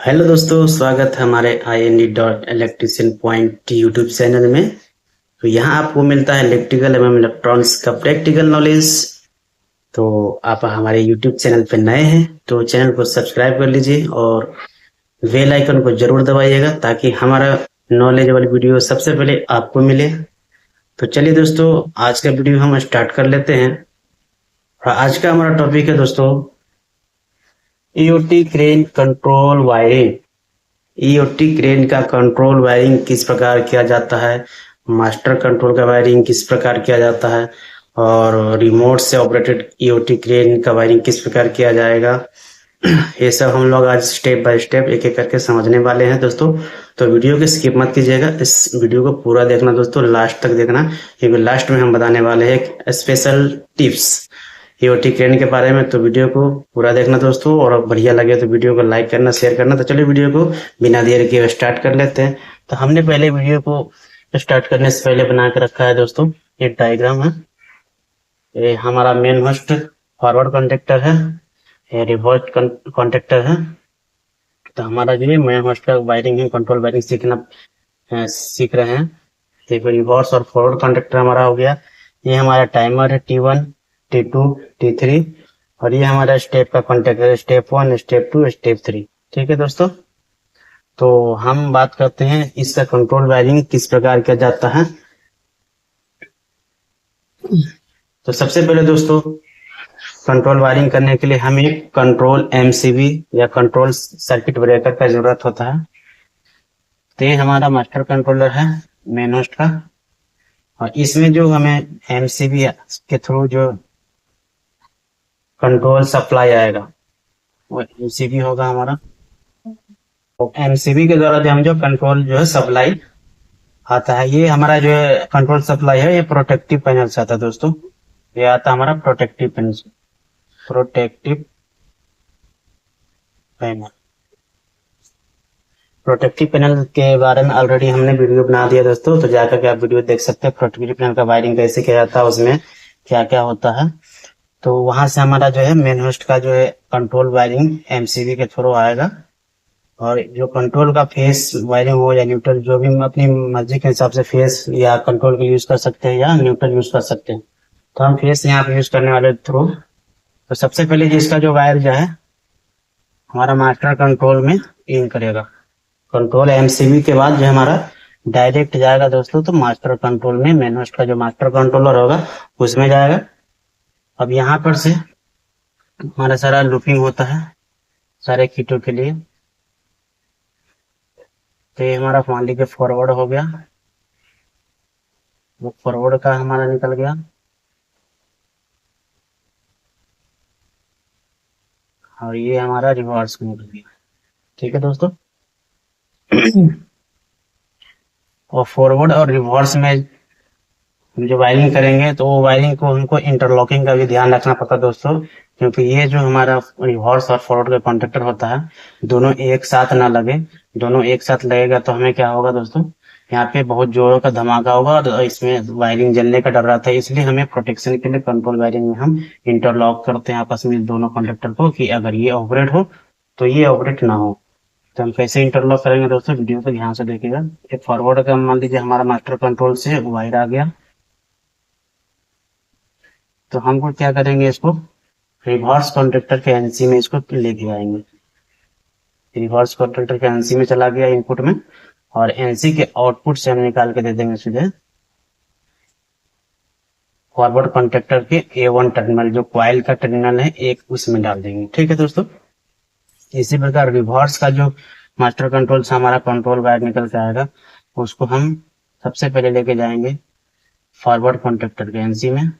Hello दोस्तों, स्वागत है हमारे IND.electrician.point यूट्यूब चैनल में। तो यहाँ आपको मिलता है इलेक्ट्रिकल एवं इलेक्ट्रॉनिक्स का प्रैक्टिकल नॉलेज। तो आप हमारे यूट्यूब चैनल पर नए हैं तो चैनल को सब्सक्राइब कर लीजिए और बेल आइकन को जरूर दबाइएगा ताकि हमारा नॉलेज वाली वीडियो सबसे पहले आपको मिले। तो चलिए दोस्तों, आज का वीडियो हम स्टार्ट कर लेते हैं। और आज का हमारा टॉपिक है दोस्तों, EOT crane control wiring. EOT crane का कंट्रोल वायरिंग किस प्रकार किया जाता है, मास्टर कंट्रोल का वायरिंग किस प्रकार किया जाता है और रिमोट से ऑपरेटेड ईओटी क्रेन का वायरिंग किस प्रकार किया जाएगा, ये सब हम लोग आज स्टेप बाय स्टेप एक एक करके समझने वाले हैं दोस्तों। तो वीडियो को स्किप मत कीजिएगा, इस वीडियो को पूरा देखना दोस्तों, लास्ट तक देखना, क्योंकि लास्ट में हम बताने वाले हैं एक स्पेशल टिप्स ईओटी क्रेन के बारे में। तो वीडियो को पूरा देखना दोस्तों, और बढ़िया लगे तो वीडियो को लाइक करना, शेयर करना। तो चलिए वीडियो को बिना देर के स्टार्ट कर लेते हैं। तो हमने पहले वीडियो को स्टार्ट करने से पहले बना के रखा है दोस्तों, एक डायग्राम है। ये हमारा मेन होस्ट फॉरवर्ड कॉन्टेक्टर है, ये रिवर्स कॉन्टेक्टर है। तो हमारा जो है मेन होस्ट का वायरिंग है, कंट्रोल वायरिंग सीख रहे हैं। देखो, रिवर्स और फॉरवर्ड कॉन्टेक्टर हमारा हो गया। ये हमारा टाइमर है T1, T2, T3, और ये हमारा स्टेप का कॉन्टेक्टर है, स्टेप 1, स्टेप 2, स्टेप 3। ठीक है दोस्तों, तो हम बात करते हैं इसका कंट्रोल वायरिंग किस प्रकार किया जाता है। तो सबसे पहले दोस्तों, कंट्रोल वायरिंग करने के लिए हमें कंट्रोल MCB या कंट्रोल सर्किट ब्रेकर का जरूरत होता है। तो ये हमारा मास्टर कंट्रोलर है मेन होस्ट का, और इसमें जो हमें MCB के थ्रू जो कंट्रोल सप्लाई आएगा वो MCB होगा हमारा। तो MCB के द्वारा जो हम जो कंट्रोल जो है सप्लाई आता है, ये हमारा जो है कंट्रोल सप्लाई है, ये प्रोटेक्टिव पैनल से आता है दोस्तों। ये आता है हमारा प्रोटेक्टिव पैनल से, प्रोटेक्टिव पैनल। प्रोटेक्टिव पैनल के बारे में ऑलरेडी हमने वीडियो बना दिया दोस्तों, तो जाकर के आप वीडियो देख सकते हैं प्रोटेक्टिव पैनल का वायरिंग कैसे किया जाता है, उसमें क्या क्या होता है। तो वहां से हमारा जो है मेन होस्ट का जो है कंट्रोल वायरिंग MCB के थ्रू आएगा, और जो कंट्रोल का फेस वायरिंग हो या न्यूट्रल, जो भी हम अपनी मर्जी के हिसाब से फेस या कंट्रोल के यूज कर सकते हैं या न्यूट्रल यूज कर सकते हैं। तो हम फेस यहाँ पे यूज करने वाले थ्रू। तो सबसे पहले जिसका जो वायर जो है हमारा मास्टर कंट्रोल में इन करेगा, कंट्रोल MCB के बाद जो हमारा डायरेक्ट जाएगा दोस्तों, तो मास्टर कंट्रोल में मेन होस्ट का जो मास्टर कंट्रोलर होगा उसमें जाएगा। अब यहाँ पर से हमारा सारा लूपिंग होता है सारे कीटों के लिए। तो ये हमारा मान लीजिए फॉरवर्ड हो गया, वो फॉरवर्ड का हमारा निकल गया, और ये हमारा रिवर्स में निकल गया। ठीक है दोस्तों, और फॉरवर्ड और रिवर्स में हम जो वायरिंग करेंगे तो वो वायरिंग को हमको इंटरलॉकिंग का भी ध्यान रखना पड़ता है दोस्तों, क्योंकि ये जो हमारा रिवर्स और फॉरवर्ड का कॉन्टेक्टर होता है दोनों एक साथ ना लगे। दोनों एक साथ लगेगा तो हमें क्या होगा दोस्तों, यहाँ पे बहुत जोरों का धमाका होगा और इसमें वायरिंग जलने का डर रहता है। इसलिए हमें प्रोटेक्शन के लिए कंट्रोल वायरिंग में हम इंटरलॉक करते हैं आपस में दोनों कॉन्टेक्टर को, कि अगर ये ऑपरेट हो तो ये ऑपरेट ना हो। तो हम कैसे इंटरलॉक करेंगे दोस्तों, वीडियो को ध्यान से देखिएगा। एक फॉरवर्ड का मान लीजिए हमारा मास्टर कंट्रोल से वायर आ गया, तो हमको क्या करेंगे, इसको रिवर्स कॉन्ट्रेक्टर के एनसी में इसको लेके आएंगे। रिवर्स कॉन्ट्रेक्टर के एनसी में चला गया इनपुट में, और एनसी के आउटपुट से हम निकाल के दे देंगे सीधे फॉरवर्ड कॉन्ट्रेक्टर के A1 टर्मिनल, जो क्वाइल का टर्मिनल है एक, उसमें डाल देंगे। ठीक है दोस्तों, इसी प्रकार रिवर्स का जो मास्टर कंट्रोल से हमारा कंट्रोल वायर निकल के आएगा उसको हम सबसे पहले लेके जाएंगे फॉरवर्ड कॉन्ट्रेक्टर के एनसी में,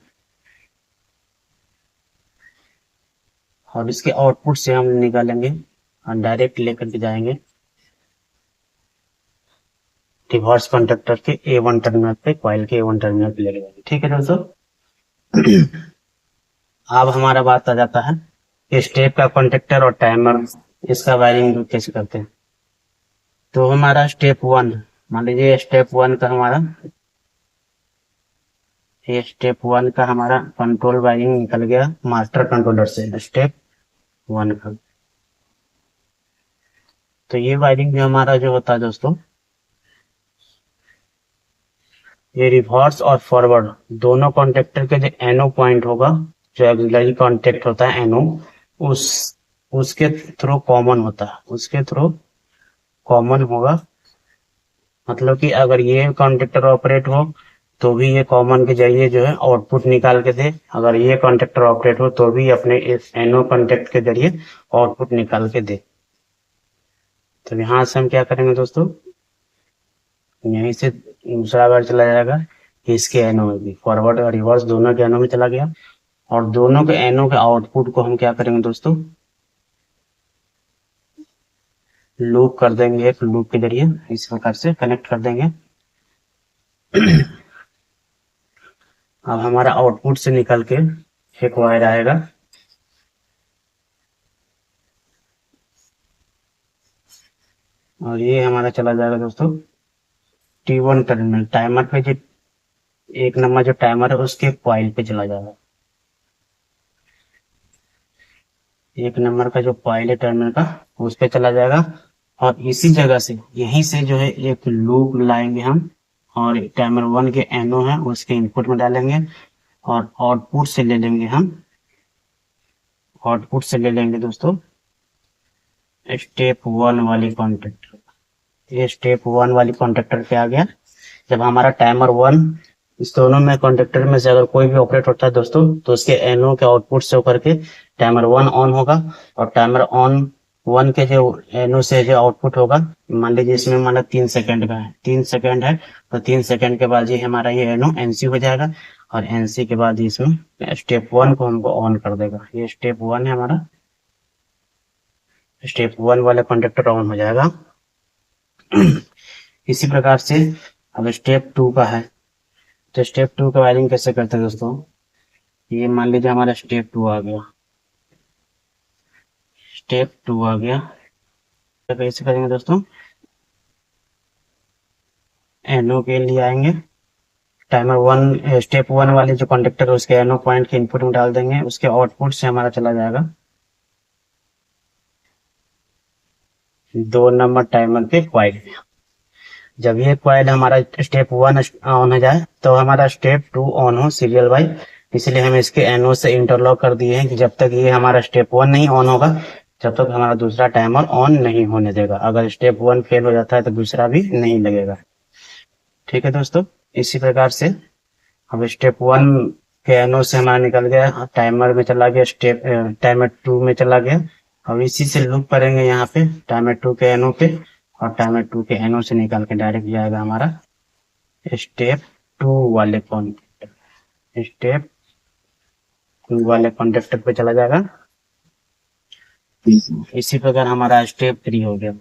और इसके आउटपुट से हम निकालेंगे और डायरेक्ट लेकर के जाएंगे रिवर्स कॉन्ट्रेक्टर के A1 टर्मिनल पे, कॉइल के A1 टर्मिनल पे लेके जाएंगे। ठीक है दोस्तों, अब हमारा बात आ जाता है स्टेप का कॉन्ट्रेक्टर और टाइमर, इसका वायरिंग कैसे करते हैं। तो हमारा स्टेप 1, मान लीजिए स्टेप 1 का हमारा, ये स्टेप 1 का हमारा कंट्रोल वायरिंग निकल गया मास्टर कंट्रोलर से, स्टेप 1 का। तो ये वायरिंग भी हमारा जो होता है दोस्तों, ये रिवर्स और फॉरवर्ड दोनों कॉन्टेक्टर के जो एनो पॉइंट होगा, जो एक्सिलरी कॉन्टेक्ट होता है एनो, उस उसके थ्रू कॉमन होता है, उसके थ्रू कॉमन होगा। मतलब कि अगर ये कॉन्टेक्टर ऑपरेट हो तो भी ये कॉमन के जरिए जो है आउटपुट निकाल के दे, अगर ये कॉन्टेक्टर ऑपरेट हो तो भी अपने इस एनो कॉन्टेक्ट के जरिए आउटपुट निकाल के दे। तो यहाँ से हम क्या करेंगे दोस्तों, यहीं से दूसरा वायर चला जाएगा इसके एनो में भी, फॉरवर्ड और रिवर्स दोनों के एनो में चला गया, और दोनों के एनो के आउटपुट को हम क्या करेंगे दोस्तों, लूप कर देंगे, एक लूप के जरिए इस प्रकार से कनेक्ट कर देंगे। अब हमारा आउटपुट से निकल के एक वायर आएगा, और ये हमारा चला जाएगा दोस्तों T1 टर्मिनल, टाइमर पे जो एक नंबर जो टाइमर है उसके कॉइल पे चला जाएगा। एक नंबर का जो कॉइल है टर्मिनल का उस पे चला जाएगा, और इसी जगह से यहीं से जो है एक लूप लाएंगे हम, और टाइमर 1 के एनो है उसके इनपुट में डालेंगे, और आउटपुट से ले लेंगे हम, आउटपुट से ले लेंगे दोस्तों स्टेप 1 वाली कॉन्टेक्टर। ये स्टेप 1 वाली कॉन्टेक्टर पे आ गया। जब हमारा टाइमर 1, इस दोनों में कॉन्टेक्टर में से अगर कोई भी ऑपरेट होता है दोस्तों, तो उसके एनो के आउटपुट से होकर के टाइमर 1 ऑन होगा, और टाइमर ऑन 1 के जो एनो से जो आउटपुट होगा, मान लीजिए इसमें मान 3 सेकंड का है, 3 सेकंड है, तो 3 सेकंड के बाद ये हमारा ये एनो एनसी हो जाएगा, और एनसी के बाद इसमें स्टेप 1 को हमको ऑन कर देगा। ये स्टेप 1 है हमारा, स्टेप 1 वाला कॉन्टेक्टर ऑन हो जाएगा। इसी प्रकार से अब स्टेप 2 का है, तो स्टेप 2 का वायरिंग कैसे करते हैं दोस्तों, ये मान लीजिए हमारा स्टेप 2 आ गया, स्टेप 2 आ गया, तो कैसे करेंगे दोस्तों, एनो के लिए आएंगे, टाइमर 1 स्टेप 1 वाले जो कंडक्टर है उसके एनो पॉइंट के इनपुट में डाल देंगे, उसके आउटपुट से हमारा चला जाएगा 2 नंबर टाइमर के क्वाइल में। जब ये क्वाइल हमारा स्टेप 1 ऑन हो जाए तो हमारा स्टेप 2 ऑन हो सीरियल वाइज, इसलिए हम इसके एनो से इंटरलॉक कर दिए हैं कि जब तक ये हमारा स्टेप 1 नहीं ऑन होगा जब तक हमारा दूसरा टाइमर ऑन नहीं होने देगा। अगर स्टेप 1 फेल हो जाता है तो दूसरा भी नहीं लगेगा। ठीक है दोस्तों, इसी प्रकार से अब स्टेप 1 के एनो से हमारा निकल गया, टाइमर में चला गया, स्टेप टाइमर 2 में चला गया। अब इसी से लूप करेंगे यहाँ पे टाइमर 2 के एनो पे, और टाइमर 2 के एनो से निकाल के डायरेक्ट जाएगा हमारा स्टेप 2 वाले कॉन्टेक्टर, स्टेप 2 वाले कॉन्टेक्टर पे चला जाएगा। इसी प्रकार हमारा स्टेप 3 हो गया,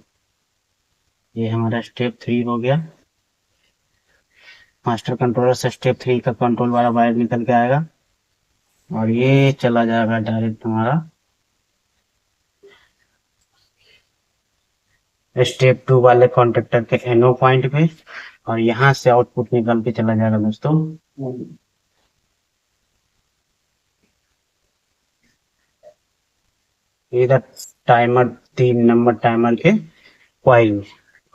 ये हमारा स्टेप 3 हो गया। मास्टर कंट्रोलर से स्टेप 3 का कंट्रोल वाला वायर निकल के आएगा, और ये चला जाएगा डायरेक्ट हमारा स्टेप 2 वाले कॉन्टेक्टर के एनो पॉइंट पे, और यहाँ से आउटपुट निकल के चला जाएगा दोस्तों इधर टाइमर 3 नंबर टाइमर के कॉइल में,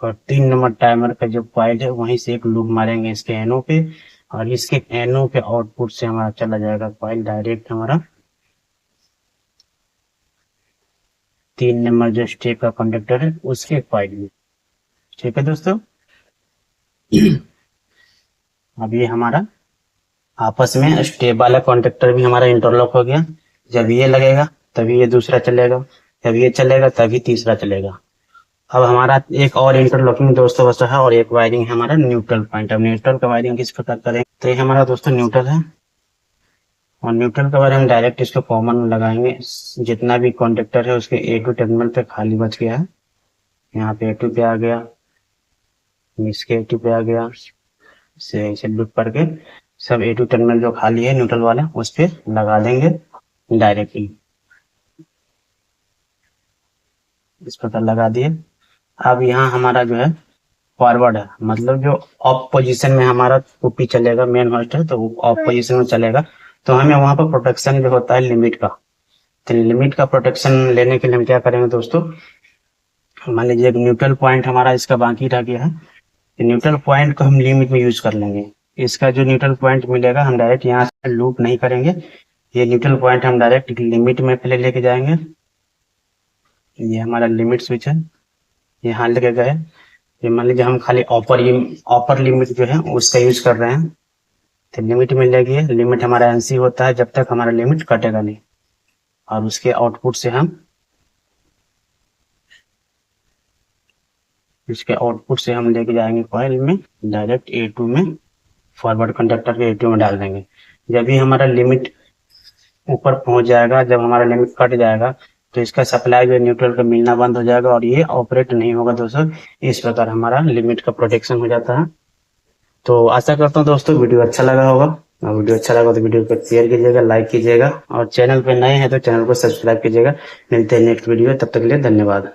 और 3 नंबर टाइमर का जो कॉइल है वहीं से एक लूप मारेंगे इसके एनो पे, और इसके एनो के आउटपुट से हमारा चला जाएगा कॉइल डायरेक्ट हमारा 3 नंबर जो स्टेप का कंडक्टर है उसके कॉइल में। ठीक है दोस्तों, अब ये हमारा आपस में स्टेप वाला कॉन्टेक्टर भी हमारा इंटरलॉक हो गया। जब ये लगेगा तभी ये दूसरा चलेगा, जब ये चलेगा तभी तीसरा चलेगा। अब हमारा एक और इंटरलॉकिंग दोस्तों बचा है, और एक वायरिंग है हमारा न्यूट्रल पॉइंट। अब न्यूट्रल का वायरिंग किस प्रकार करेंगे, तो ये हमारा दोस्तों न्यूट्रल है, और न्यूट्रल का वायरिंग डायरेक्ट इसको कॉमन में लगाएंगे। जितना भी कॉन्टेक्टर है उसके A2 टर्मिनल पे खाली बच गया है, यहाँ पे A2 पे आ गया, इसके A2 पे आ गया, इसे लूप करके सब A2 टर्मिनल जो खाली है न्यूट्रल वाला उस पे लगा देंगे डायरेक्टली, इस प्रकार लगा दिए। अब यहाँ हमारा जो है फॉरवर्ड है, मतलब जो ऑफ पोजीशन में हमारा कॉपी चलेगा, मेन होस्ट है तो वो ऑफ पोजीशन में चलेगा, तो हमें वहां पर प्रोटेक्शन जो होता है लिमिट का, तो लिमिट का प्रोटेक्शन लेने के लिए हम क्या करेंगे दोस्तों, मान लीजिए एक न्यूट्रल पॉइंट हमारा इसका बाकी रह गया है, न्यूट्रल पॉइंट को हम लिमिट में यूज कर लेंगे। इसका जो न्यूट्रल पॉइंट मिलेगा हम डायरेक्ट यहाँ से लूप नहीं करेंगे, ये न्यूट्रल पॉइंट हम डायरेक्ट लिमिट में पहले लेके जाएंगे। ये हमारा लिमिट स्विच है, यहाँ लेके गए। ये मान लीजिए हम खाली अपर लिमिट जो है उसका यूज कर रहे हैं, तो लिमिट में ले गए। लिमिट हमारा एनसी होता है जब तक हमारा लिमिट कटेगा नहीं, और उसके आउटपुट से हम लेके जाएंगे कॉइल में, डायरेक्ट A2 में, फॉरवर्ड कंडक्टर के A2 में डाल देंगे। जब भी हमारा लिमिट ऊपर पहुंच जाएगा, जब हमारा लिमिट कट जाएगा, तो इसका सप्लाई जो न्यूट्रल का मिलना बंद हो जाएगा और ये ऑपरेट नहीं होगा दोस्तों। इस प्रकार हमारा लिमिट का प्रोटेक्शन हो जाता है। तो आशा करता हूँ दोस्तों वीडियो अच्छा लगा होगा, और वीडियो अच्छा लगा तो वीडियो को शेयर कीजिएगा, लाइक कीजिएगा, और चैनल पे नए हैं तो चैनल को सब्सक्राइब कीजिएगा। मिलते हैं नेक्स्ट वीडियो, तब तक के लिए धन्यवाद।